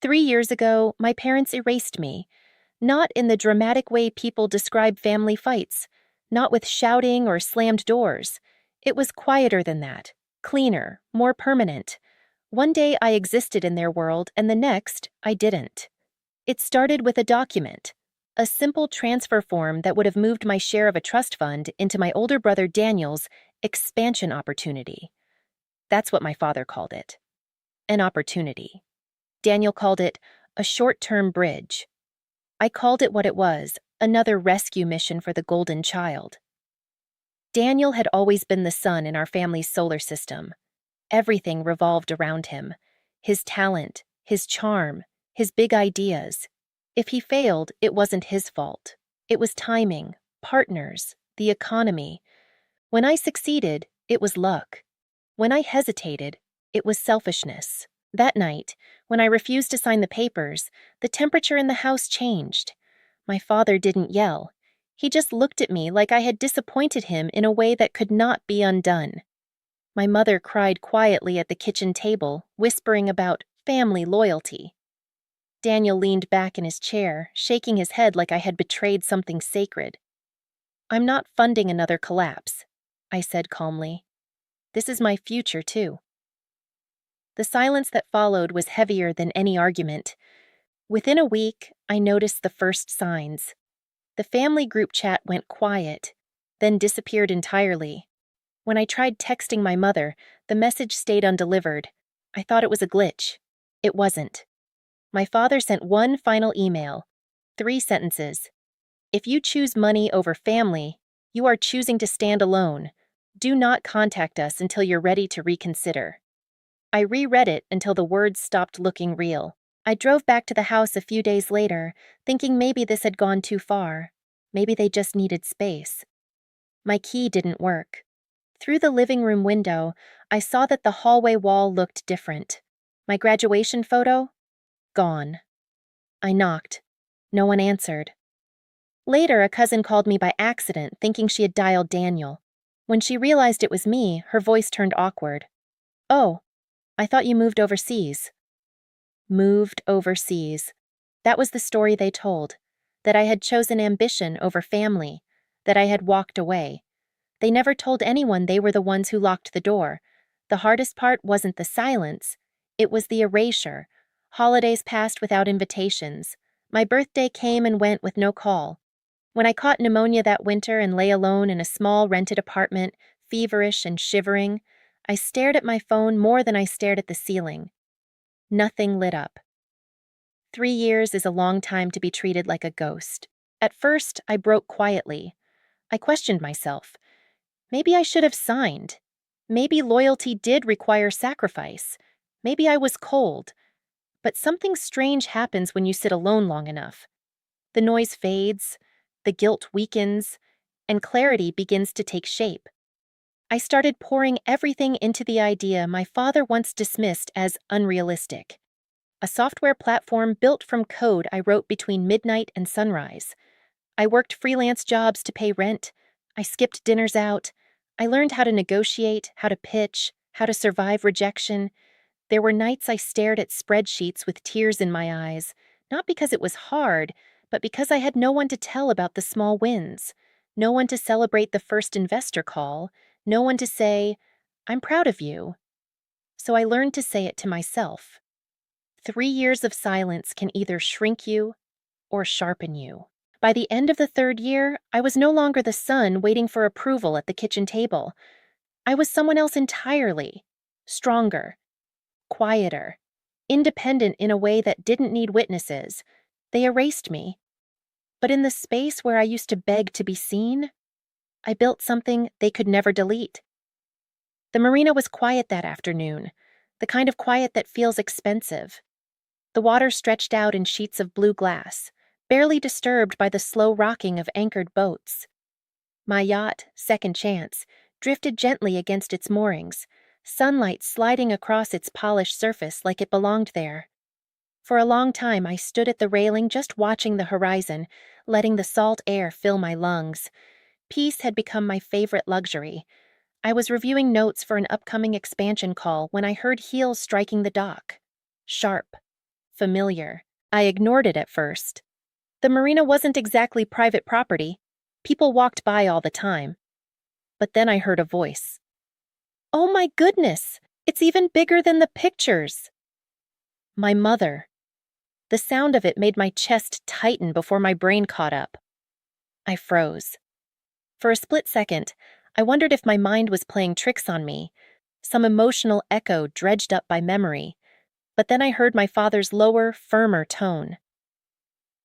3 years ago, my parents erased me, not in the dramatic way people describe family fights, not with shouting or slammed doors. It was quieter than that, cleaner, more permanent. One day I existed in their world, and the next, I didn't. It started with a document, a simple transfer form that would have moved my share of a trust fund into my older brother Daniel's expansion opportunity. That's what my father called it. An opportunity. Daniel called it a short-term bridge. I called it what it was, another rescue mission for the golden child. Daniel had always been the sun in our family's solar system. Everything revolved around him. His talent, his charm, his big ideas. If he failed, it wasn't his fault. It was timing, partners, the economy. When I succeeded, it was luck. When I hesitated, it was selfishness. That night, when I refused to sign the papers, the temperature in the house changed. My father didn't yell. He just looked at me like I had disappointed him in a way that could not be undone. My mother cried quietly at the kitchen table, whispering about family loyalty. Daniel leaned back in his chair, shaking his head like I had betrayed something sacred. "I'm not funding another collapse," I said calmly. "This is my future, too." The silence that followed was heavier than any argument. Within a week, I noticed the first signs. The family group chat went quiet, then disappeared entirely. When I tried texting my mother, the message stayed undelivered. I thought it was a glitch. It wasn't. My father sent one final email, 3 sentences. "If you choose money over family, you are choosing to stand alone. Do not contact us until you're ready to reconsider." I reread it until the words stopped looking real. I drove back to the house a few days later, thinking maybe this had gone too far. Maybe they just needed space. My key didn't work. Through the living room window, I saw that the hallway wall looked different. My graduation photo? Gone. I knocked. No one answered. Later, a cousin called me by accident, thinking she had dialed Daniel. When she realized it was me, her voice turned awkward. "Oh, I thought you moved overseas." Moved overseas. That was the story they told. That I had chosen ambition over family. That I had walked away. They never told anyone they were the ones who locked the door. The hardest part wasn't the silence. It was the erasure. Holidays passed without invitations. My birthday came and went with no call. When I caught pneumonia that winter and lay alone in a small rented apartment, feverish and shivering, I stared at my phone more than I stared at the ceiling. Nothing lit up. 3 years is a long time to be treated like a ghost. At first, I broke quietly. I questioned myself. Maybe I should have signed. Maybe loyalty did require sacrifice. Maybe I was cold. But something strange happens when you sit alone long enough. The noise fades, the guilt weakens, and clarity begins to take shape. I started pouring everything into the idea my father once dismissed as unrealistic. A software platform built from code I wrote between midnight and sunrise. I worked freelance jobs to pay rent. I skipped dinners out. I learned how to negotiate, how to pitch, how to survive rejection. There were nights I stared at spreadsheets with tears in my eyes, not because it was hard, but because I had no one to tell about the small wins, no one to celebrate the first investor call, no one to say, "I'm proud of you." So I learned to say it to myself. 3 years of silence can either shrink you or sharpen you. By the end of the 3rd year, I was no longer the son waiting for approval at the kitchen table. I was someone else entirely. Stronger, quieter, independent in a way that didn't need witnesses. They erased me. But in the space where I used to beg to be seen, I built something they could never delete. The marina was quiet that afternoon, the kind of quiet that feels expensive. The water stretched out in sheets of blue glass, barely disturbed by the slow rocking of anchored boats. My yacht, Second Chance, drifted gently against its moorings, sunlight sliding across its polished surface like it belonged there. For a long time I stood at the railing just watching the horizon, letting the salt air fill my lungs. Peace had become my favorite luxury. I was reviewing notes for an upcoming expansion call when I heard heels striking the dock. Sharp. familiar. I ignored it at first. The marina wasn't exactly private property. People walked by all the time. But then I heard a voice. "Oh my goodness! It's even bigger than the pictures!" My mother. The sound of it made my chest tighten before my brain caught up. I froze. For a split second, I wondered if my mind was playing tricks on me, some emotional echo dredged up by memory. But then I heard my father's lower, firmer tone.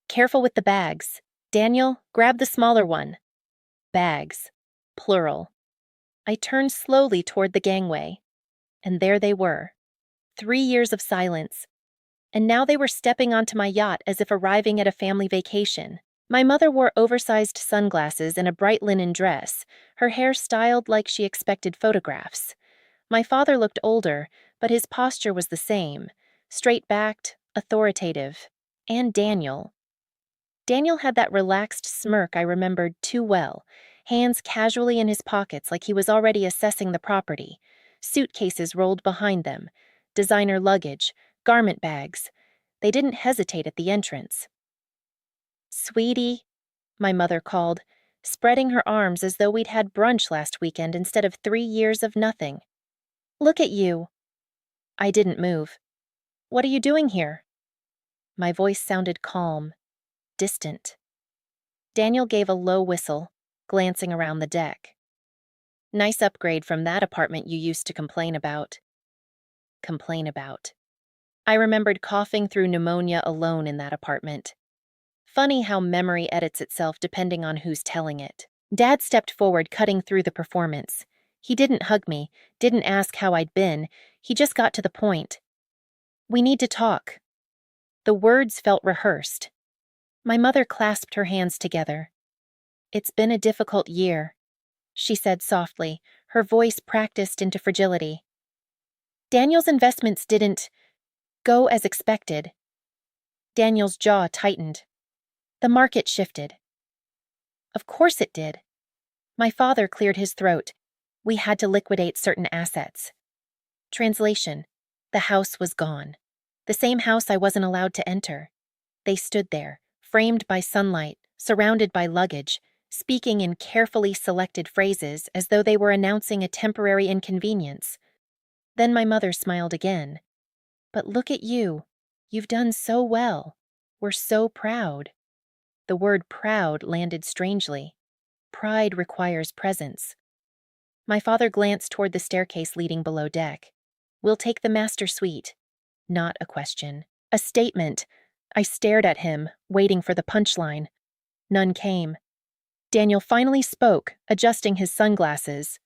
"Careful with the bags. Daniel, grab the smaller one." Bags. Plural. I turned slowly toward the gangway. And there they were. 3 years of silence. And now they were stepping onto my yacht as if arriving at a family vacation. My mother wore oversized sunglasses and a bright linen dress, her hair styled like she expected photographs. My father looked older, but his posture was the same, straight-backed, authoritative. And Daniel. Daniel had that relaxed smirk I remembered too well, hands casually in his pockets like he was already assessing the property, suitcases rolled behind them, designer luggage, garment bags. They didn't hesitate at the entrance. "Sweetie," my mother called, spreading her arms as though we'd had brunch last weekend instead of 3 years of nothing. "Look at you." I didn't move. "What are you doing here?" My voice sounded calm, distant. Daniel gave a low whistle, glancing around the deck. "Nice upgrade from that apartment you used to complain about." Complain about. I remembered coughing through pneumonia alone in that apartment. Funny how memory edits itself depending on who's telling it. Dad stepped forward, cutting through the performance. He didn't hug me, didn't ask how I'd been. He just got to the point. "We need to talk." The words felt rehearsed. My mother clasped her hands together. "It's been a difficult year," she said softly, her voice practiced into fragility. "Daniel's investments didn't go as expected." Daniel's jaw tightened. "The market shifted." "Of course it did." My father cleared his throat. "We had to liquidate certain assets." Translation: the house was gone. The same house I wasn't allowed to enter. They stood there, framed by sunlight, surrounded by luggage, speaking in carefully selected phrases as though they were announcing a temporary inconvenience. Then my mother smiled again. "But look at you. You've done so well. We're so proud." The word proud landed strangely. Pride requires presence. My father glanced toward the staircase leading below deck. "We'll take the master suite." Not a question. A statement. I stared at him, waiting for the punchline. None came. Daniel finally spoke, adjusting his sunglasses.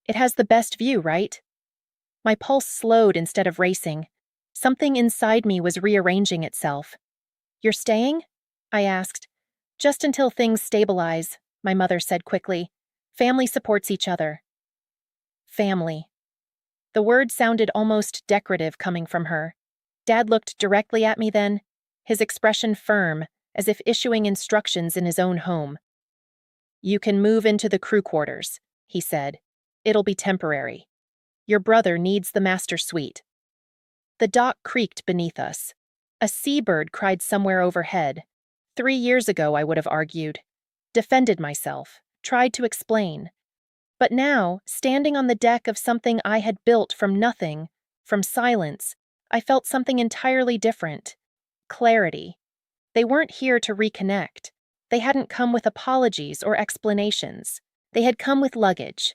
"It has the best view, right?" My pulse slowed instead of racing. Something inside me was rearranging itself. "You're staying?" I asked. "Just until things stabilize," my mother said quickly. "Family supports each other." Family. The word sounded almost decorative coming from her. Dad looked directly at me then, his expression firm, as if issuing instructions in his own home. "You can move into the crew quarters," he said. "It'll be temporary. Your brother needs the master suite." The dock creaked beneath us. A seabird cried somewhere overhead. 3 years ago, I would have argued. Defended myself, tried to explain. But now, standing on the deck of something I had built from nothing, from silence, I felt something entirely different. Clarity. They weren't here to reconnect. They hadn't come with apologies or explanations. They had come with luggage.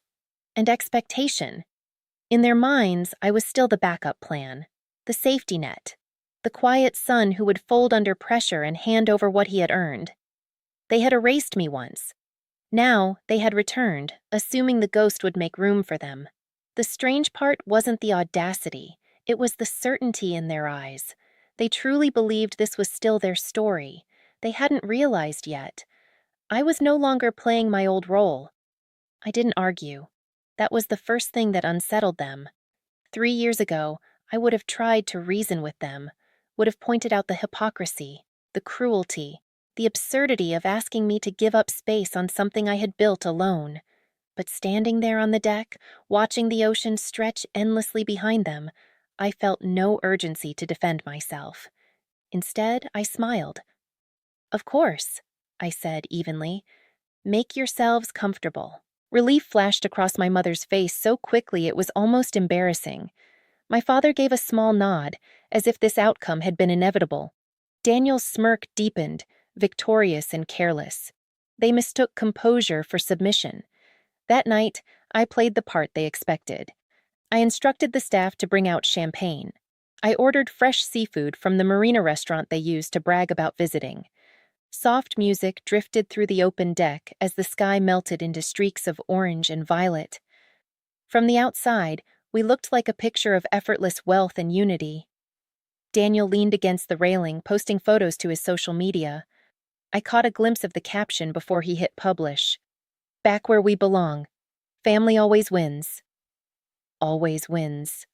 And expectation. In their minds, I was still the backup plan, the safety net, the quiet son who would fold under pressure and hand over what he had earned. They had erased me once. Now, they had returned, assuming the ghost would make room for them. The strange part wasn't the audacity, it was the certainty in their eyes. They truly believed this was still their story. They hadn't realized yet. I was no longer playing my old role. I didn't argue. That was the first thing that unsettled them. 3 years ago, I would have tried to reason with them, would have pointed out the hypocrisy, the cruelty, the absurdity of asking me to give up space on something I had built alone. But standing there on the deck, watching the ocean stretch endlessly behind them, I felt no urgency to defend myself. Instead, I smiled. "Of course," I said evenly. "Make yourselves comfortable." Relief flashed across my mother's face so quickly it was almost embarrassing. My father gave a small nod, as if this outcome had been inevitable. Daniel's smirk deepened, victorious and careless. They mistook composure for submission. That night, I played the part they expected. I instructed the staff to bring out champagne. I ordered fresh seafood from the marina restaurant they used to brag about visiting. Soft music drifted through the open deck as the sky melted into streaks of orange and violet. From the outside, we looked like a picture of effortless wealth and unity. Daniel leaned against the railing, posting photos to his social media. I caught a glimpse of the caption before he hit publish. "Back where we belong. Family always wins." Always wins.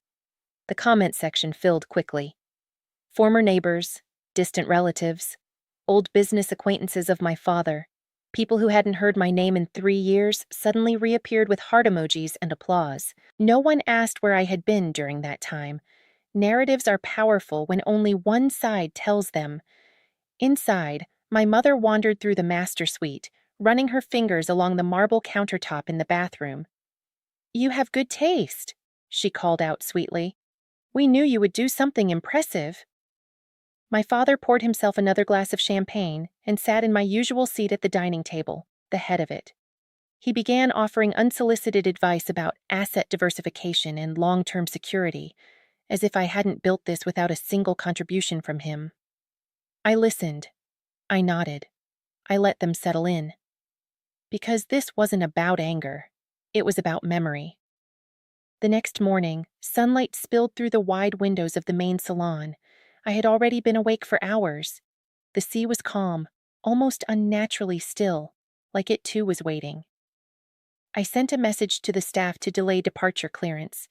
The comment section filled quickly. Former neighbors, distant relatives, old business acquaintances of my father, people who hadn't heard my name in 3 years suddenly reappeared with heart emojis and applause. No one asked where I had been during that time. Narratives are powerful when only one side tells them. Inside, my mother wandered through the master suite, running her fingers along the marble countertop in the bathroom. "You have good taste," she called out sweetly. "We knew you would do something impressive." My father poured himself another glass of champagne and sat in my usual seat at the dining table, the head of it. He began offering unsolicited advice about asset diversification and long-term security, as if I hadn't built this without a single contribution from him. I listened. I nodded. I let them settle in. Because this wasn't about anger. It was about memory. The next morning, sunlight spilled through the wide windows of the main salon. I had already been awake for hours. The sea was calm, almost unnaturally still, like it too was waiting. I sent a message to the staff to delay departure clearance.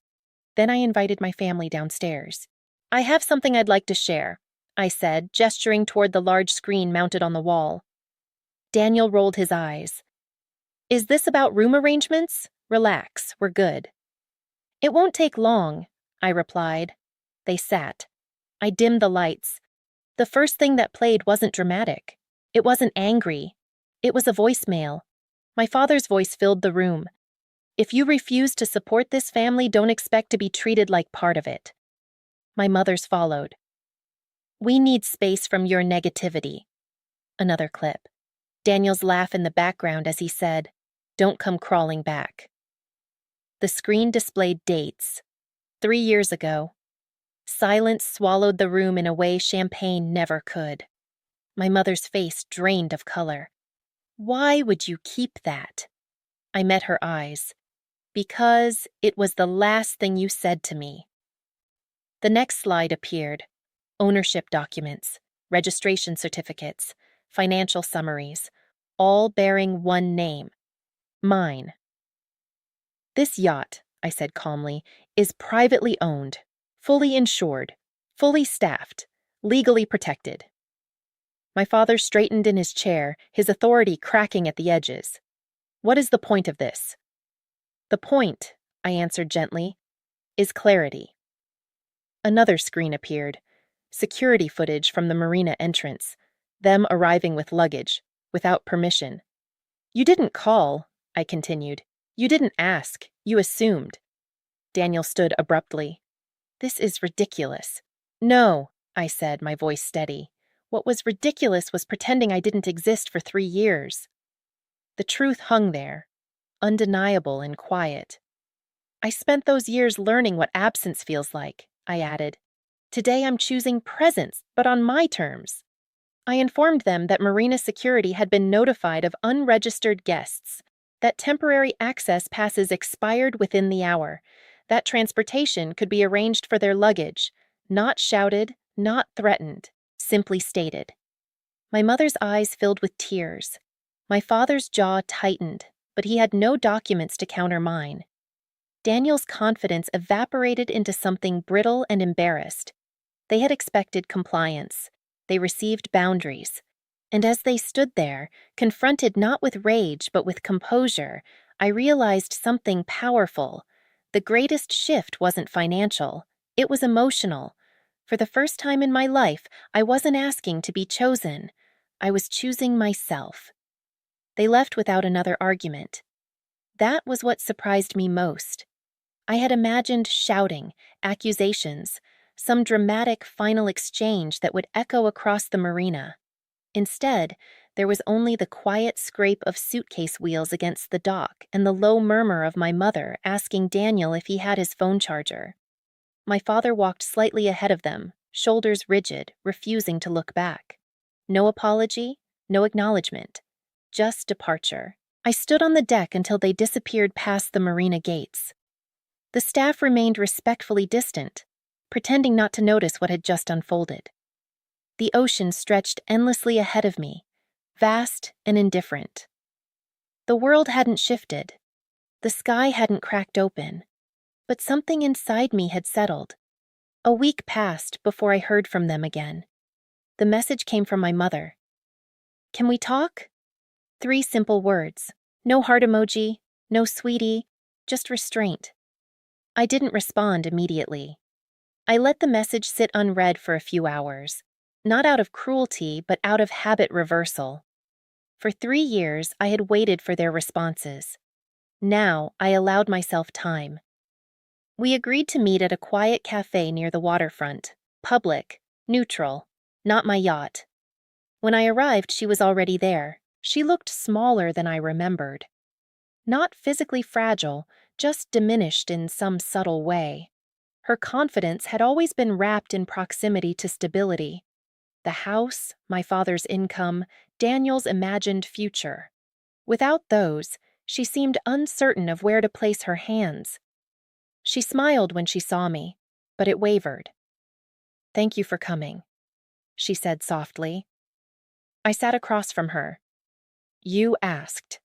Then I invited my family downstairs. "I have something I'd like to share," I said, gesturing toward the large screen mounted on the wall. Daniel rolled his eyes. "Is this about room arrangements? Relax, we're good." "It won't take long," I replied. They sat. I dimmed the lights. The first thing that played wasn't dramatic. It wasn't angry. It was a voicemail. My father's voice filled the room. "If you refuse to support this family, don't expect to be treated like part of it." My mother's followed. "We need space from your negativity." Another clip. Daniel's laugh in the background as he said, "Don't come crawling back." The screen displayed dates. 3 years ago. Silence swallowed the room in a way champagne never could. My mother's face drained of color. "Why would you keep that?" I met her eyes. "Because it was the last thing you said to me." The next slide appeared. Ownership documents, registration certificates, financial summaries, all bearing one name. Mine. "This yacht," I said calmly, "is privately owned, fully insured, fully staffed, legally protected." My father straightened in his chair, his authority cracking at the edges. "What is the point of this?" "The point," I answered gently, "is clarity." Another screen appeared. Security footage from the marina entrance. Them arriving with luggage, without permission. "You didn't call," I continued. "You didn't ask. You assumed." Daniel stood abruptly. "This is ridiculous." "No," I said, my voice steady. "What was ridiculous was pretending I didn't exist for 3 years." The truth hung there, undeniable and quiet. "I spent those years learning what absence feels like," I added. "Today I'm choosing presence, but on my terms." I informed them that Marina Security had been notified of unregistered guests, that temporary access passes expired within the hour, that transportation could be arranged for their luggage, not shouted, not threatened, simply stated. My mother's eyes filled with tears. My father's jaw tightened, but he had no documents to counter mine. Daniel's confidence evaporated into something brittle and embarrassed. They had expected compliance. They received boundaries. And as they stood there, confronted not with rage but with composure, I realized something powerful. The greatest shift wasn't financial. It was emotional. For the first time in my life, I wasn't asking to be chosen. I was choosing myself. They left without another argument. That was what surprised me most. I had imagined shouting, accusations, some dramatic final exchange that would echo across the marina. Instead, there was only the quiet scrape of suitcase wheels against the dock and the low murmur of my mother asking Daniel if he had his phone charger. My father walked slightly ahead of them, shoulders rigid, refusing to look back. No apology, no acknowledgement, just departure. I stood on the deck until they disappeared past the marina gates. The staff remained respectfully distant, pretending not to notice what had just unfolded. The ocean stretched endlessly ahead of me, vast and indifferent. The world hadn't shifted. The sky hadn't cracked open. But something inside me had settled. A week passed before I heard from them again. The message came from my mother. "Can we talk?" 3 simple words. No heart emoji, no sweetie, just restraint. I didn't respond immediately. I let the message sit unread for a few hours, not out of cruelty, but out of habit reversal. For 3 years, I had waited for their responses. Now, I allowed myself time. We agreed to meet at a quiet cafe near the waterfront, public, neutral, not my yacht. When I arrived, she was already there. She looked smaller than I remembered. Not physically fragile, just diminished in some subtle way. Her confidence had always been wrapped in proximity to stability. The house, my father's income, Daniel's imagined future. Without those, she seemed uncertain of where to place her hands. She smiled when she saw me, but it wavered. "Thank you for coming," she said softly. I sat across from her. "You asked."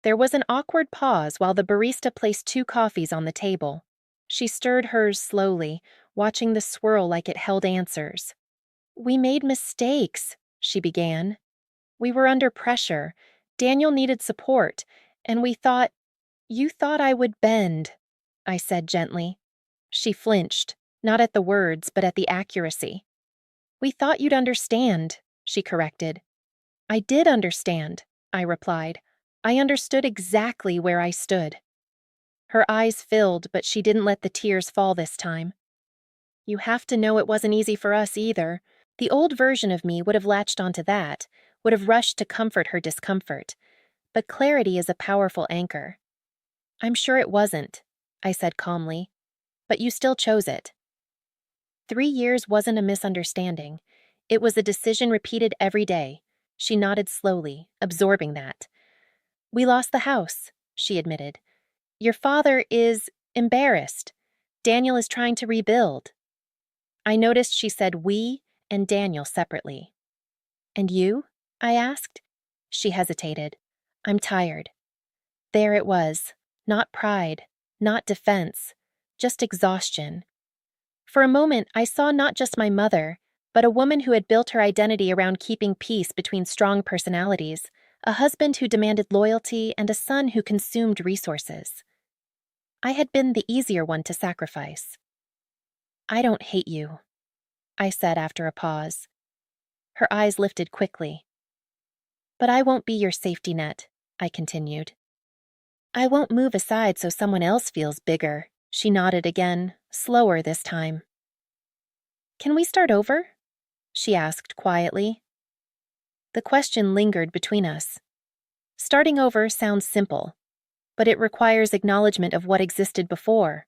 There was an awkward pause while the barista placed 2 coffees on the table. She stirred hers slowly, watching the swirl like it held answers. "We made mistakes," she began. "We were under pressure. Daniel needed support, and we thought, you thought I would bend," I said gently. She flinched, not at the words, but at the accuracy. "We thought you'd understand," she corrected. "I did understand," I replied. "I understood exactly where I stood." Her eyes filled, but she didn't let the tears fall this time. "You have to know it wasn't easy for us either." The old version of me would have latched onto that, would have rushed to comfort her discomfort. But clarity is a powerful anchor. "I'm sure it wasn't," I said calmly. "But you still chose it." 3 years wasn't a misunderstanding. It was a decision repeated every day. She nodded slowly, absorbing that. "We lost the house," she admitted. "Your father is embarrassed. Daniel is trying to rebuild." I noticed she said "we" and Daniel separately. "And you?" I asked. She hesitated. "I'm tired." There it was. Not pride, not defense, just exhaustion. For a moment, I saw not just my mother, but a woman who had built her identity around keeping peace between strong personalities, a husband who demanded loyalty, and a son who consumed resources. I had been the easier one to sacrifice. "I don't hate you," I said after a pause. Her eyes lifted quickly. "But I won't be your safety net," I continued. "I won't move aside so someone else feels bigger." She nodded again, slower this time. "Can we start over?" she asked quietly. The question lingered between us. Starting over sounds simple, but it requires acknowledgement of what existed before.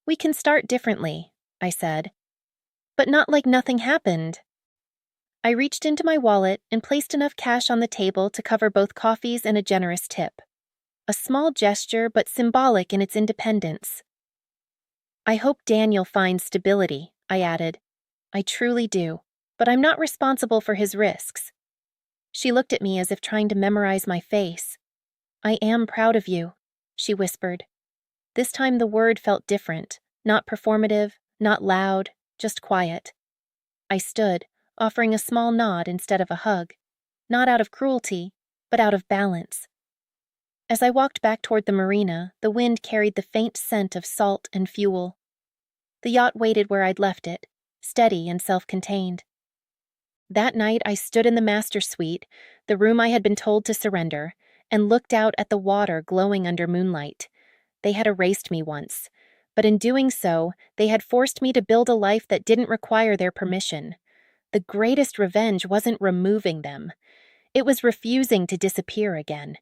"We can start differently," I said. "But not like nothing happened." I reached into my wallet and placed enough cash on the table to cover both coffees and a generous tip. A small gesture, but symbolic in its independence. "I hope Daniel finds stability," I added. "I truly do, but I'm not responsible for his risks." She looked at me as if trying to memorize my face. "I am proud of you," she whispered. This time the word felt different, not performative, not loud, just quiet. I stood, offering a small nod instead of a hug, not out of cruelty, but out of balance. As I walked back toward the marina, the wind carried the faint scent of salt and fuel. The yacht waited where I'd left it, steady and self-contained. That night I stood in the master suite, the room I had been told to surrender, and looked out at the water glowing under moonlight. They had erased me once, but in doing so, they had forced me to build a life that didn't require their permission. The greatest revenge wasn't removing them. It was refusing to disappear again,